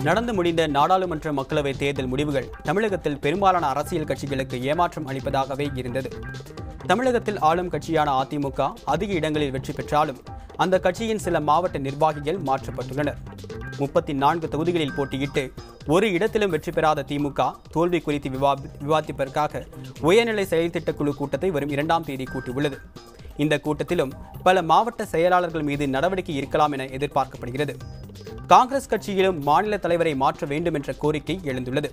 நடந்து முடிந்த நாடாளுமன்ற மக்களவைத் தேர்தல் முடிவுகள் தமிழகத்தில் பெரும்பாலான அரசியல் கட்சிகளுக்கு ஏமாற்றம் அளிப்பதாகவே இருந்தது. தமிழகத்தில் ஆளும் கட்சியான அதிமுக அதிக இடங்களில் வெற்றி பெற்றாலும் அந்த கட்சியின் சில மாவட்ட நிர்வாகிகள் மாற்றப்பட்டுள்ளனர். 34 தொகுதிகளில் போட்டியிட்டு ஒரு இடத்திலும் வெற்றி பெறாத திமுக தோல்வி குறித்து விவாதிப்பதற்காக உயர்நிலை செயல்திட்டக் குழு கூட்டத்தை வரும் 2ஆம் தேதி கூட்டியுள்ளது. இந்த கூட்டத்திலும் பல மாவட்ட செயலாளர்கள் மீது நடவடிக்கை இருக்கலாம் என எதிர்பார்க்கப்படுகிறது. காங்கிரஸ் கட்சியிலும் மாநில தலைவரை மாற்ற வேண்டும் என்ற கோரிக்கை எழுந்துள்ளது.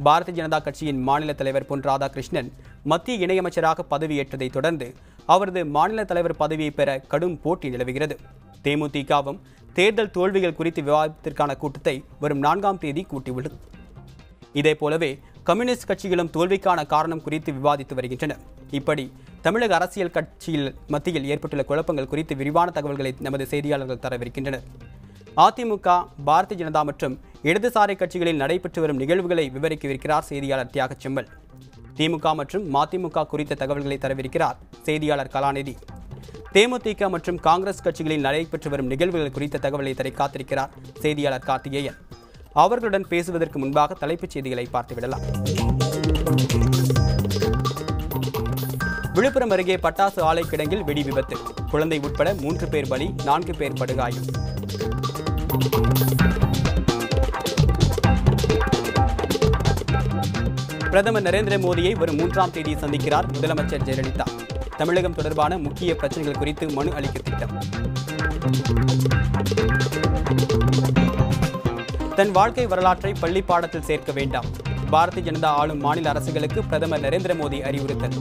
பாரதிய ஜனதா கட்சியின் மாநில தலைவர் பொன் ராதாகிருஷ்ணன் மத்திய இணையமைச்சராக பதவியேற்றதை தொடர்ந்து அவரது மாநில தலைவர் பதவியை பெற கடும் போட்டி நிலவுகிறது. தேமுதிகவும் தேர்தல் தோல்விகள் குறித்து விவாதத்திற்கான கூட்டத்தை வரும் 4ஆம் தேதி கூட்டியுள்ளது. இதேபோலவே கம்யூனிஸ்ட் கட்சிகளும் தோல்விக்கான காரணம் குறித்து விவாதித்து வருகின்றன. இப்படி தமிழக அரசியல் கட்சியில் மத்தியில் ஏற்பட்டுள்ள குழப்பங்கள் குறித்து விரிவான தகவல்களை நமது செய்தியாளர்கள் தரவிருக்கின்றனர். அதிமுக, பாரதிய ஜனதா மற்றும் இடதுசாரி கட்சிகளில் நடைபெற்று வரும் நிகழ்வுகளை விவரிக்கவிருக்கிறார் செய்தியாளர் தியாகச் செம்மல். திமுக மற்றும் மதிமுக குறித்த தகவல்களை தரவிருக்கிறார் செய்தியாளர் கலாநிதி. தேமுதிக மற்றும் காங்கிரஸ் கட்சிகளில் நடைபெற்று வரும் நிகழ்வுகள் குறித்த தகவலை தர காத்திருக்கிறார் செய்தியாளர் கார்த்திகேயன். அவர்களுடன் பேசுவதற்கு முன்பாக தலைப்புச் செய்திகளை பார்த்துவிடலாம். விழுப்புரம் அருகே பட்டாசு ஆலை கிடங்கில் வெடி விபத்து. குழந்தை உட்பட 3 பேர் பலி, 4 பேர் படுகாயம். பிரதமர் நரேந்திர மோடியை வரும் 3ஆம் தேதி சந்திக்கிறார் முதலமைச்சர் ஜெயலலிதா. தமிழகம் தொடர்பான முக்கிய பிரச்சனைகள் குறித்து மனு அளிக்க திட்டம். தன் வாழ்க்கை வரலாற்றை பள்ளி பாடத்தில் சேர்க்க வேண்டாம். பாரதிய ஜனதா ஆளும் மாநில அரசுகளுக்கு பிரதமர் நரேந்திர மோடி அறிவுறுத்தல்.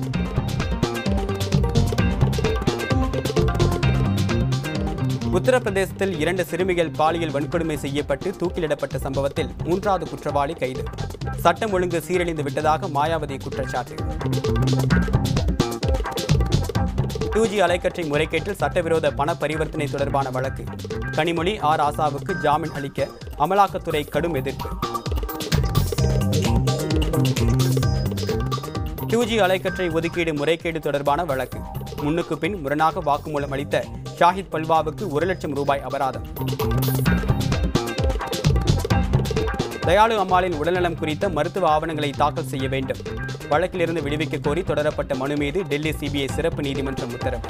உத்தரப்பிரதேசத்தில் 2 சிறுமிகள் பாலியல் வன்கொடுமை செய்யப்பட்டு தூக்கிலிடப்பட்ட சம்பவத்தில் 3வது குற்றவாளி கைது. சட்டம் ஒழுங்கு சீரழிந்து விட்டதாக மாயாவதி குற்றச்சாட்டு. 2G அலைக்கற்றை முறைகேட்டில் சட்டவிரோத பண பரிவர்த்தனை தொடர்பான வழக்கு. கனிமொழி ஆர் ஆசாவுக்கு ஜாமீன் அளிக்க அமலாக்கத்துறை கடும் எதிர்ப்பு. 2G அலைக்கற்றை ஒதுக்கீடு முறைகேடு தொடர்பான வழக்கு. முன்னுக்கு பின் முரணாக வாக்குமூலம் அளித்த ஷாஹித் பல்வாவுக்கு 1 லட்சம் ரூபாய் அபராதம். தயாளு அம்மாளின் உடல்நலம் குறித்த மருத்துவ ஆவணங்களை தாக்கல் செய்ய வேண்டும். வழக்கிலிருந்து விடுவிக்க கோரி தொடரப்பட்ட மனு மீது டெல்லி சிபிஐ சிறப்பு நீதிமன்றம் உத்தரவு.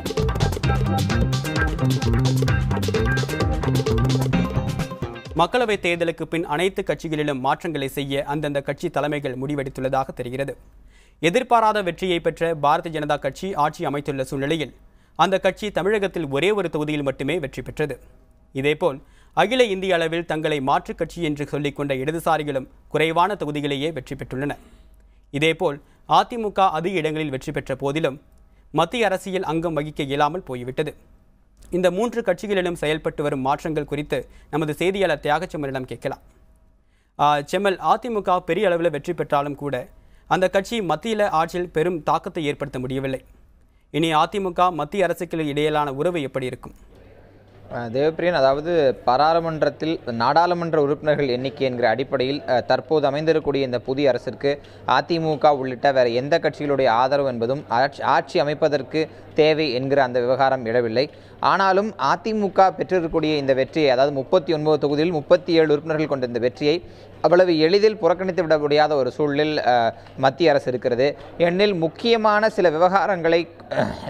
மக்களவைத் தேர்தலுக்கு பின் அனைத்து கட்சிகளிலும் மாற்றங்களை செய்ய அந்தந்த கட்சி தலைமைகள் முடிவெடுத்துள்ளதாக தெரிகிறது. எதிர்பாராத வெற்றியை பெற்ற பாரதிய ஜனதா கட்சி ஆட்சி அமைத்துள்ள சூழ்நிலையில் அந்த கட்சி தமிழகத்தில் ஒரே ஒரு தொகுதியில் மட்டுமே வெற்றி பெற்றது. இதேபோல் அகில இந்திய அளவில் தங்களை மாற்றுக் கட்சி என்று சொல்லிக்கொண்ட இடதுசாரிகளும் குறைவான தொகுதிகளையே வெற்றி பெற்றுள்ளனர். இதேபோல் அதிமுக அதிக இடங்களில் வெற்றி பெற்ற போதிலும் மத்திய அரசியல் அங்கம் வகிக்க இயலாமல் போய்விட்டது. இந்த 3 கட்சிகளிலும் செயல்பட்டு வரும் மாற்றங்கள் குறித்து நமது செய்தியாளர் தியாகச் செம்மலிடம் கேட்கலாம். செம்மல், அதிமுக பெரிய அளவில் வெற்றி பெற்றாலும் கூட அந்த கட்சி மத்தியில் ஆட்சியில் பெரும் தாக்கத்தை ஏற்படுத்த முடியவில்லை. இனி அதிமுக மத்திய அரசுக்கு இடையிலான உறவு எப்படி இருக்கும்? தேவப்பிரியன், அதாவது பாராளுமன்றத்தில் நாடாளுமன்ற உறுப்பினர்கள் எண்ணிக்கை என்கிற அடிப்படையில் தற்போது அமைந்திருக்கக்கூடிய இந்த புதிய அரசிற்கு அதிமுக உள்ளிட்ட வேறு எந்த கட்சிகளுடைய ஆதரவு என்பதும் ஆட்சி அமைப்பதற்கு தேவை என்கிற அந்த விவகாரம் எழவில்லை. ஆனாலும் அதிமுக பெற்றிருக்கக்கூடிய இந்த வெற்றியை, அதாவது 39 தொகுதியில் 37 உறுப்பினர்கள் கொண்ட இந்த வெற்றியை அவ்வளவு எளிதில் புறக்கணித்து விட முடியாத ஒரு சூழலில் மத்திய அரசு இருக்கிறது. ஏனெனில் முக்கியமான சில விவகாரங்களை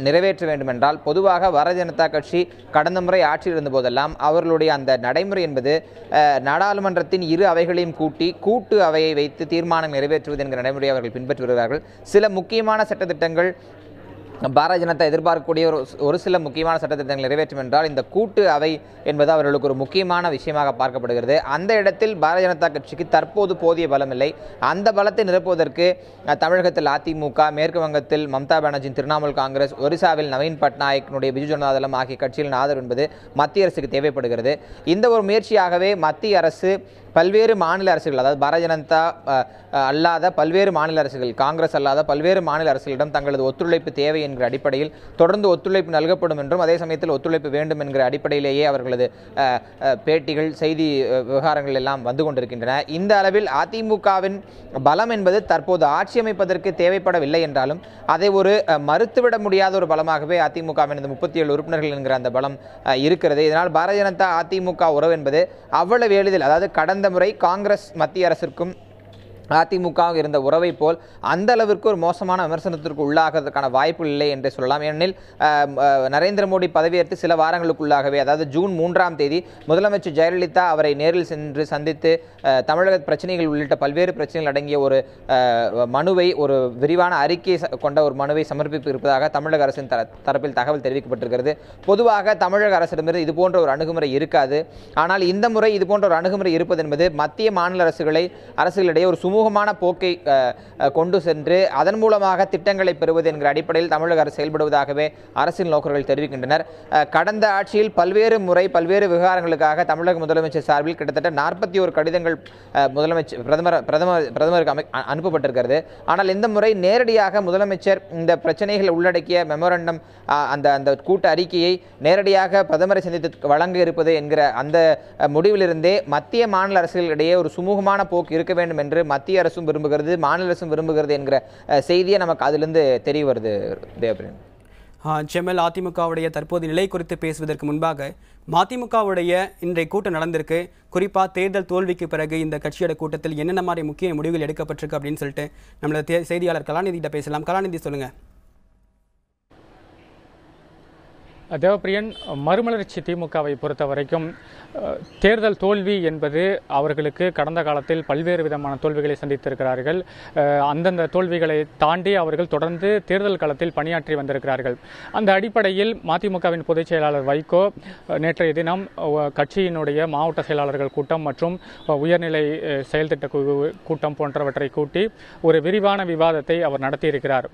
நிறைவேற்ற வேண்டுமென்றால் பொதுவாக பாரதிய ஜனதா கட்சி கடந்த முறை ஆட்சியில் இருந்தபோதெல்லாம் அவர்களுடைய அந்த நடைமுறை என்பது நாடாளுமன்றத்தின் 2 அவைகளையும் கூட்டு அவையை வைத்து தீர்மானம் நிறைவேற்றுவது என்கிற நடைமுறையை அவர்கள் பின்பற்றி வருகிறார்கள். சில முக்கியமான சட்டத்திட்டங்கள் பாரதிய ஜனதா எதிர்பார்க்கக்கூடிய ஒரு சில முக்கியமான சட்டத்திட்டங்கள் நிறைவேற்றும் என்றால் இந்த கூட்டு அவை என்பது அவர்களுக்கு ஒரு முக்கியமான விஷயமாக பார்க்கப்படுகிறது. அந்த இடத்தில் பாரதிய ஜனதா கட்சிக்கு தற்போது போதிய பலம் இல்லை. அந்த பலத்தை நிரப்புவதற்கு தமிழகத்தில் அதிமுக, மேற்கு வங்கத்தில் மம்தா பானர்ஜியின் திரிணாமுல் காங்கிரஸ், ஒரிசாவில் நவீன் பட்நாயக்கினுடைய பிஜு ஜனதா தளம் ஆகிய கட்சிகளின் ஆதரவு என்பது மத்திய அரசுக்கு தேவைப்படுகிறது. இந்த ஒரு முயற்சியாகவே மத்திய அரசு பல்வேறு மாநில அரசுகள், அதாவது பாரதிய ஜனதா அல்லாத பல்வேறு மாநில அரசுகள், காங்கிரஸ் அல்லாத பல்வேறு மாநில அரசுகளிடம் தங்களது ஒத்துழைப்பு தேவை என்கிற அடிப்படையில் தொடர்ந்து ஒத்துழைப்பு நல்கப்படும் என்றும் அதே சமயத்தில் ஒத்துழைப்பு வேண்டும் என்கிற அடிப்படையிலேயே அவர்களது பேட்டிகள், செய்தி விவகாரங்கள் எல்லாம் வந்து கொண்டிருக்கின்றன. இந்த அளவில் அதிமுகவின் பலம் என்பது தற்போது ஆட்சி அமைப்பதற்கு தேவைப்படவில்லை என்றாலும் அதை ஒரு மறுத்துவிட முடியாத ஒரு பலமாகவே அதிமுகவின் 37 உறுப்பினர்கள் என்கிற அந்த பலம் இருக்கிறது. இதனால் பாரதிய ஜனதா அதிமுக உறவு என்பது அவ்வளவு எளிதில், அதாவது கடந்த முறை காங்கிரஸ் மத்திய அரசிற்கும் அதிமுக இருந்த உறவை போல் அந்த அளவிற்கு ஒரு மோசமான விமர்சனத்திற்கு உள்ளாகிறதுக்கான வாய்ப்பு இல்லை என்று சொல்லலாம். ஏனெனில் நரேந்திர மோடி பதவியேற்று சில வாரங்களுக்குள்ளாகவே, அதாவது ஜூன் 3ஆம் தேதி முதலமைச்சர் ஜெயலலிதா அவரை நேரில் சென்று சந்தித்து தமிழக பிரச்சனைகள் உள்ளிட்ட பல்வேறு பிரச்சனைகள் அடங்கிய ஒரு மனுவை, ஒரு விரிவான அறிக்கை கொண்ட ஒரு மனுவை சமர்ப்பிப்பு இருப்பதாக தமிழக அரசின் தரப்பில் தகவல் தெரிவிக்கப்பட்டிருக்கிறது. பொதுவாக தமிழக அரசிடமிருந்து இதுபோன்ற ஒரு அணுகுமுறை இருக்காது. ஆனால் இந்த முறை இதுபோன்ற ஒரு அணுகுமுறை இருப்பது என்பது மத்திய மாநில அரசுகளிடையே ஒரு சுமூகமான போக்கை கொண்டு சென்று அதன் மூலமாக திட்டங்களை பெறுவது என்கிற அடிப்படையில் தமிழக அரசு செயல்படுவதாகவே அரசியல் நோக்கர்கள் தெரிவிக்கின்றனர். கடந்த ஆட்சியில் பல்வேறு முறை பல்வேறு விவகாரங்களுக்காக தமிழக முதலமைச்சர் சார்பில் கிட்டத்தட்ட 41 கடிதங்கள் பிரதமருக்கு அனுப்பப்பட்டிருக்கிறது. ஆனால் இந்த முறை நேரடியாக முதலமைச்சர் இந்த பிரச்சனைகளை உள்ளடக்கிய மெமோரண்டம், அந்த கூட்ட அறிக்கையை நேரடியாக பிரதமரை சந்தித்து வழங்க இருப்பது என்கிற அந்த முடிவிலிருந்தே மத்திய மாநில அரசுகளிடையே ஒரு சுமூகமான போக்கு இருக்க வேண்டும் என்று மத்திய அரசும் விரும்புகிறது, மாநில அரசும் விரும்புகிறது என்கிற செய்தியை நமக்கு அதிலிருந்து தெரிய வருது. தேவபிரியன், செம்மல், அதிமுகவுடைய தற்போது நிலை குறித்து பேசுவதற்கு முன்பாக மதிமுகவுடைய இன்றைய கூட்டம் நடந்திருக்கு. குறிப்பாக தேர்தல் தோல்விக்கு பிறகு இந்த கட்சியோட கூட்டத்தில் என்னென்ன மாதிரி முக்கிய முடிவுகள் எடுக்கப்பட்டிருக்கு அப்படின்னு சொல்லிட்டு நம்மளோட செய்தியாளர் கலாநிதி கிட்ட பேசலாம். கலாநிதி, சொல்லுங்க. தேவப்பிரியன், மறுமலர்ச்சி திமுகவை பொறுத்த வரைக்கும் தேர்தல் தோல்வி என்பது அவர்களுக்கு கடந்த காலத்தில் பல்வேறு விதமான தோல்விகளை சந்தித்திருக்கிறார்கள். அந்தந்த தோல்விகளை தாண்டி அவர்கள் தொடர்ந்து தேர்தல் களத்தில் பணியாற்றி வந்திருக்கிறார்கள். அந்த அடிப்படையில் மதிமுகவின் பொதுச் செயலாளர் வைகோ நேற்றைய தினம் கட்சியினுடைய மாவட்ட செயலாளர்கள் கூட்டம் மற்றும் உயர்நிலை செயல்திட்ட கூட்டம் போன்றவற்றை கூட்டி ஒரு விரிவான விவாதத்தை அவர் நடத்தியிருக்கிறார்.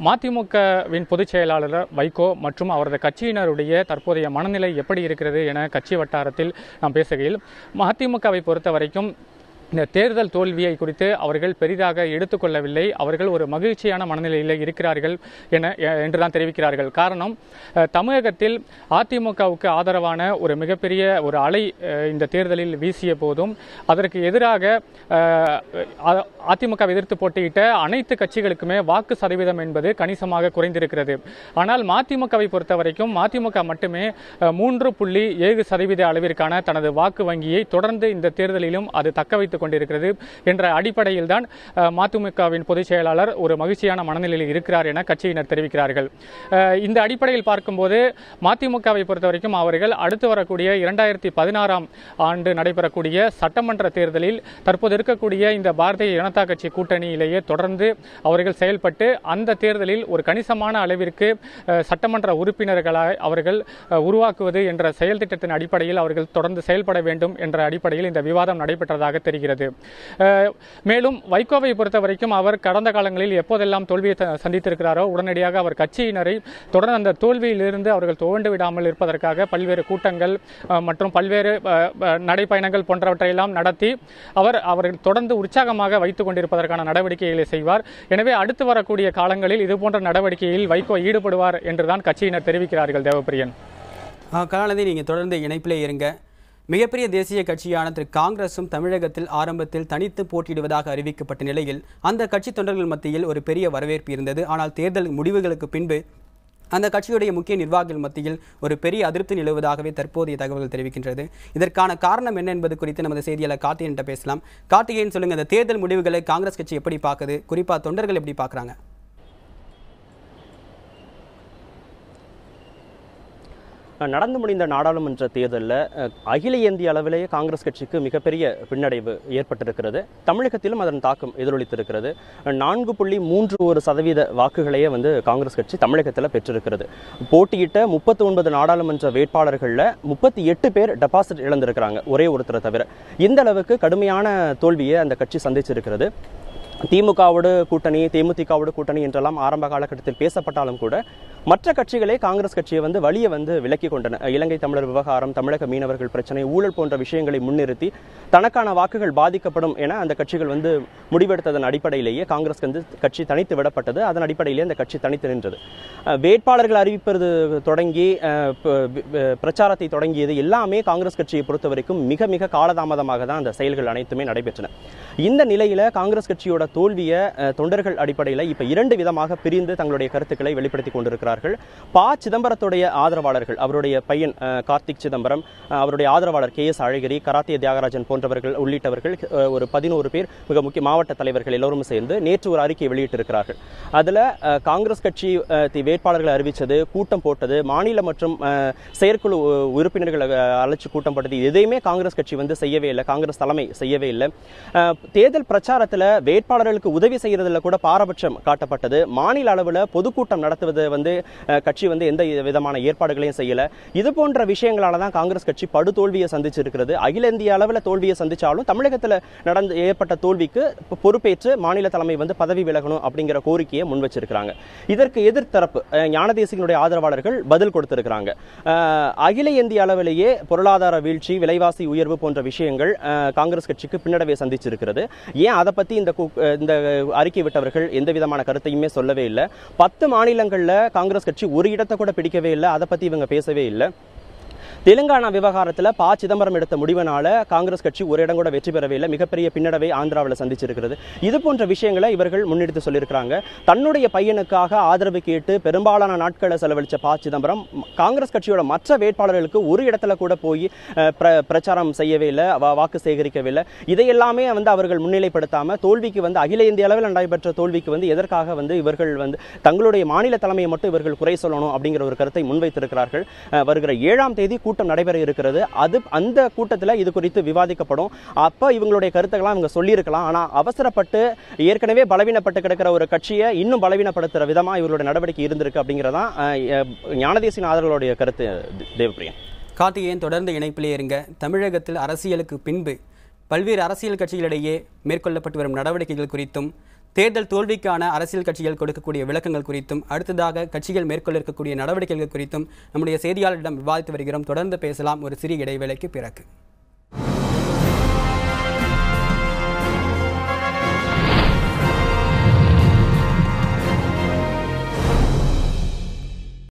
மதிமுகவின் பொதுச் செயலாளர் வைகோ மற்றும் அவரது கட்சியினருடைய தற்போதைய மனநிலை எப்படி இருக்கிறது என கட்சி வட்டாரத்தில் நாம் பேசுகையில், மதிமுகவை பொறுத்த வரைக்கும் இந்த தேர்தல் தோல்வியை குறித்து அவர்கள் பெரிதாக எடுத்துக்கொள்ளவில்லை. அவர்கள் ஒரு மகிழ்ச்சியான மனநிலையில் இருக்கிறார்கள் என்றுதான் தெரிவிக்கிறார்கள். காரணம், தமிழகத்தில் அதிமுகவுக்கு ஆதரவான ஒரு மிகப்பெரிய ஒரு அலை இந்த தேர்தலில் வீசிய போதும் அதற்கு எதிராக அதிமுக எதிர்த்து போட்டியிட்ட அனைத்து கட்சிகளுக்குமே வாக்கு சதவீதம் என்பது கணிசமாக குறைந்திருக்கிறது. ஆனால் மதிமுகவை பொறுத்த வரைக்கும் மதிமுக மட்டுமே 3.7% அளவிற்கான தனது வாக்கு வங்கியை தொடர்ந்து இந்த தேர்தலிலும் அது தக்க வைத்துக் கொண்டிருக்கிறது என்ற அடிப்படையில் தான் மதிமுகவின் பொதுச் செயலாளர் ஒரு மகிழ்ச்சியான மனநிலையில் இருக்கிறார் என கட்சியினர் தெரிவிக்கிறார்கள். இந்த அடிப்படையில் பார்க்கும்போது மதிமுகவை பொறுத்த வரைக்கும் அவர்கள் அடுத்து வரக்கூடிய 2016ஆம் ஆண்டு நடைபெறக்கூடிய சட்டமன்ற தேர்தலில் தற்போது இருக்கக்கூடிய இந்த பாரதிய ஜனதா கட்சி கூட்டணியிலேயே தொடர்ந்து அவர்கள் செயல்பட்டு அந்த தேர்தலில் ஒரு கணிசமான அளவிற்கு சட்டமன்ற உறுப்பினர்களாக அவர்கள் உருவாக்குவது என்ற செயல் திட்டத்தின் அடிப்படையில் அவர்கள் தொடர்ந்து செயல்பட வேண்டும் என்ற அடிப்படையில் இந்த விவாதம் நடைபெற்றதாக தெரிகிறது. மேலும் வைகோவை பொறுத்த வரைக்கும் அவர் கடந்த காலங்களில் எப்போதெல்லாம் தோல்வியை சந்தித்திருக்கிறாரோ உடனடியாக அவர் கட்சியினரை தொடர்ந்து அந்த தோல்வியிலிருந்து அவர்கள் துவண்டு விடாமல் இருப்பதற்காக பல்வேறு கூட்டங்கள் மற்றும் பல்வேறு நடைப்பயணங்கள் போன்றவற்றையெல்லாம் நடத்தி அவர்கள் தொடர்ந்து உற்சாகமாக வைத்துக் கொண்டிருப்பதற்கான நடவடிக்கைகளை செய்வார். எனவே அடுத்து வரக்கூடிய காலங்களில் இதுபோன்ற நடவடிக்கையில் வைகோ ஈடுபடுவார் என்றுதான் கட்சியினர் தெரிவிக்கிறார்கள். தேவப்பிரியன், கலாநிதி, நீங்கள் தொடர்ந்து இணைப்பிலே இருங்க. மிகப்பெரிய தேசிய கட்சியான காங்கிரசும் தமிழகத்தில் ஆரம்பத்தில் தனித்து போட்டியிடுவதாக அறிவிக்கப்பட்ட நிலையில் அந்த கட்சி தொண்டர்கள் மத்தியில் ஒரு பெரிய வரவேற்பு இருந்தது. ஆனால் தேர்தல் முடிவுகளுக்கு பின்பு அந்த கட்சியுடைய முக்கிய நிர்வாகிகள் மத்தியில் ஒரு பெரிய அதிருப்தி நிலவுவதாகவே தற்போதைய தகவல்கள் தெரிவிக்கின்றது. இதற்கான காரணம் என்ன என்பது குறித்து நமது செய்தியாளர் கார்த்திகேயன் பேசலாம். கார்த்திகேயன், சொல்லுங்க, இந்த தேர்தல் முடிவுகளை காங்கிரஸ் கட்சி எப்படி பார்க்குது, குறிப்பாக தொண்டர்கள் எப்படி பார்க்குறாங்க? நடந்து முடிந்த நாடாளுமன்ற தேர்தலில் அகில இந்திய அளவிலேயே காங்கிரஸ் கட்சிக்கு மிகப்பெரிய பின்னடைவு ஏற்பட்டிருக்கிறது. தமிழகத்திலும் அதன் தாக்கம் எதிரொலித்திருக்கிறது. 4.31% வாக்குகளையே காங்கிரஸ் கட்சி தமிழகத்தில் பெற்றிருக்கிறது. போட்டியிட்ட 39 நாடாளுமன்ற வேட்பாளர்களில் 38 பேர் டெபாசிட் இழந்திருக்கிறாங்க, ஒரே ஒருத்தரை தவிர. இந்த அளவுக்கு கடுமையான தோல்வியை அந்த கட்சி சந்திச்சிருக்கிறது. திமுகவோடு கூட்டணி, தேமுதிகவோடு கூட்டணி என்றெல்லாம் ஆரம்ப காலகட்டத்தில் பேசப்பட்டாலும் கூட மற்ற கட்சிகளே காங்கிரஸ் கட்சியை வழியை விலக்கி கொண்டன. இலங்கை தமிழர் விவகாரம், தமிழக மீனவர்கள் பிரச்சனை, ஊழல் போன்ற விஷயங்களை முன்னிறுத்தி தனக்கான வாக்குகள் பாதிக்கப்படும் என அந்த கட்சிகள் முடிவெடுத்ததன் அடிப்படையிலேயே காங்கிரஸ் கட்சி தனித்து விடப்பட்டது. அதன் அடிப்படையிலேயே அந்த கட்சி தனித்து நின்றது. வேட்பாளர்கள் அறிவிப்பது தொடங்கி பிரச்சாரத்தை தொடங்கியது எல்லாமே காங்கிரஸ் கட்சியை பொறுத்த வரைக்கும் மிக மிக காலதாமதமாக தான் அந்த செயல்கள் அனைத்துமே நடைபெற்றன. இந்த நிலையில காங்கிரஸ் கட்சியோட கட்சியோட தோல்வியை தொண்டர்கள் அடிப்படையில் இப்போ 2 விதமாக பிரிந்து தங்களுடைய கருத்துக்களை வெளிப்படுத்தி கொண்டிருக்கிறார்கள். சிதம்பரத்துடைய ஆதரவாளர்கள், அவருடைய பையன் கார்த்திக் சிதம்பரம், அவருடைய ஆதரவாளர் KS அழகிரி, கராத்தே தியாகராஜன் போன்றவர்கள் உள்ளிட்டவர்கள் ஒரு 11 பேர் மிக முக்கிய மாவட்ட தலைவர்கள் எல்லோரும் சேர்ந்து நேற்று ஒரு அறிக்கை வெளியிட்டிருக்கிறார்கள். அதில் காங்கிரஸ் கட்சி வேட்பாளர்களை அறிவித்தது, கூட்டம் போட்டது, மாநில மற்றும் செயற்குழு உறுப்பினர்களை அழைச்சி கூட்டம் போட்டது, எதையுமே காங்கிரஸ் கட்சி செய்யவே இல்லை, காங்கிரஸ் தலைமை செய்யவே இல்லை. தேர்தல் பிரச்சாரத்தில் வேட்பாளர்களுக்கு உதவி செய்யறதுல கூட பாரபட்சம் காட்டப்பட்டது. மாநில அளவில் பொதுக்கூட்டம் நடத்துவது கட்சி எந்த விதமான ஏற்பாடுகளையும் செய்யல. இது போன்ற விஷயங்களால தான் காங்கிரஸ் கட்சி படுதோல்வியை சந்திச்சிருக்கிறது. அகில இந்திய அளவில் தோல்வியை சந்திச்சாலும் தமிழகத்தில் ஏற்பட்ட தோல்விக்கு பொறுப்பேற்று மாநில தலைமை பதவி விலகணும் அப்படிங்கிற கோரிக்கையை முன் வச்சிருக்கிறாங்க. இதற்கு எதிர்த்தரப்பு ஞானதேசிகனுடைய ஆதரவாளர்கள் பதில் கொடுத்திருக்கிறாங்க. அகில இந்திய அளவிலேயே பொருளாதார வீழ்ச்சி, விலைவாசி உயர்வு போன்ற விஷயங்கள் காங்கிரஸ் கட்சிக்கு பின்னடைவை சந்திச்சிருக்கிறது. ஏன் அதை பத்தி இந்த அறிக்கை விட்டவர்கள் எந்த விதமான கருத்தையுமே சொல்லவே இல்லை. 10 மாநிலங்கள்ல காங்கிரஸ் கட்சி ஒரு இடத்தை கூட பிடிக்கவே இல்லை. அதை பத்தி இவங்க பேசவே இல்லை. தெலுங்கானா விவகாரத்தில் சிதம்பரம் எடுத்த முடிவினால காங்கிரஸ் கட்சி ஒரு இடம் கூட வெற்றி பெறவே இல்லை. மிகப்பெரிய பின்னடைவை ஆந்திராவில் சந்திச்சிருக்கிறது. இது போன்ற விஷயங்களை இவர்கள் முன்னெடுத்து சொல்லியிருக்கிறாங்க. தன்னுடைய பையனுக்காக ஆதரவு கேட்டு பெரும்பாலான நாட்களை செலவழிச்ச சிதம்பரம் காங்கிரஸ் கட்சியோட மற்ற வேட்பாளர்களுக்கு ஒரு இடத்துல கூட போய் பிரச்சாரம் செய்யவே இல்லை, வாக்கு சேகரிக்கவே இல்லை. இதையெல்லாமே அவர்கள் முன்னிலைப்படுத்தாம தோல்விக்கு அகில இந்திய அளவில் நடைபெற்ற தோல்விக்கு எதற்காக இவர்கள் தங்களுடைய மாநில தலைமையை மட்டும் இவர்கள் குறை சொல்லணும் அப்படிங்கிற ஒரு கருத்தை முன்வைத்திருக்கிறார்கள். வருகிற 7ஆம் தேதி கூட்டம் நடைபெற இருக்கிறது. அந்த கூட்டத்தில் இது குறித்து விவாதிக்கப்படும். அப்ப இவங்களுடைய கருத்துக்கெல்லாம் இவங்க சொல்லியிருக்கலாம். ஆனா அவசரப்பட்டு ஏற்கனவே பலவீனப்பட்டு கிடக்கிற ஒரு கட்சியை இன்னும் பலவீனப்படுத்துற விதமா இவர்களுடைய நடவடிக்கை இருந்திருக்கு அப்படிங்கிறதான் ஞானதேசின் ஆதரவுடைய கருத்து. தேவப்பிரியன். கார்த்திகேயன், தொடர்ந்து இணைப்பிலே இருங்க. தமிழகத்தில் அரசியலுக்கு பின்பு பல்வேறு அரசியல் கட்சிகளிடையே மேற்கொள்ளப்பட்டு வரும் நடவடிக்கைகள் குறித்தும், தேர்தல் தோல்விக்கான அரசியல் கட்சிகள் கொடுக்கக்கூடிய விளக்கங்கள் குறித்தும், அடுத்ததாக கட்சிகள் மேற்கொள்ள இருக்கக்கூடிய நடவடிக்கைகள் குறித்தும் நம்முடைய செய்தியாளரிடம் விவாதித்து வருகிறோம். தொடர்ந்து பேசலாம் ஒரு சிறிய இடைவேளைக்கு பிறகு.